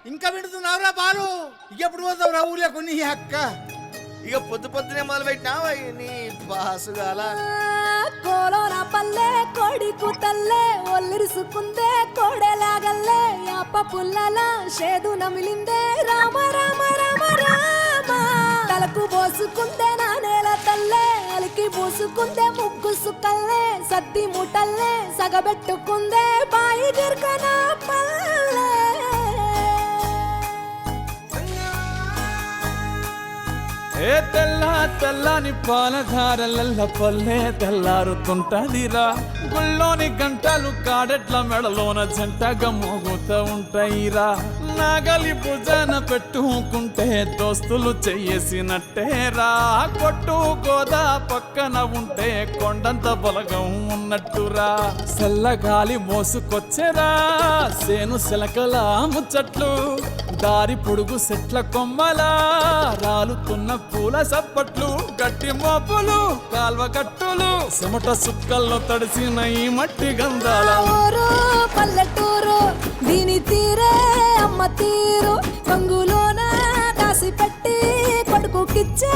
ఇంకా వింటున్నావురా బాలు? ఎప్పుడు పోతావురా ఊర్లో కొన్ని అక్క? ఇక పొద్దునే మొదలు పెట్టినావా నీ బాసుగాల? కోలోన పల్లె కోడి కూతల్లే ఒల్లిరుసుకుందే కోడెలాగల్లే యాప పుల్లల షేదు నమిలిందే రామ రామ రామ రామ తలకు పోసుకుందే నా నేల తల్లే అలికి పూసుకుందే ముగ్గు సుక్కల్లే సద్ది ముటల్లే సగబెట్టుకుందే బాయి గిర్కన పల్లె. ఏ తెల్ల తెల్లని పాలధారలల్ల పల్లె తెల్లారుతుంటదిరా గుళ్ళోని గంటలు కాడెట్ల మెడలోన జంటగా మోగుతూ ఉంటాయిరా నాగలి భుజాన పెట్టుకుంటే దోస్తులు చెయ్యేసినట్టేరా కొట్టు గోదా పక్కన ఉంటే కొండంత బలగం ఉన్నట్టురా చల్లగాలి మోసుకొచ్చెరా సేను శిలకల ముచ్చట్లు దారి పొడుగు సెట్ల కొమ్మలా రాలుతున్న పూల సప్పట్లు గట్టి మోపులు కాల్వ కట్టులు చెమట సుక్కల్లో తడిసిన ఈ మట్టి గంధాల ఊరు పల్లెటూరు దీని తీరే అమ్మ తీరు కంగులోన దాసి పెట్టి కొడుకుకిచ్చే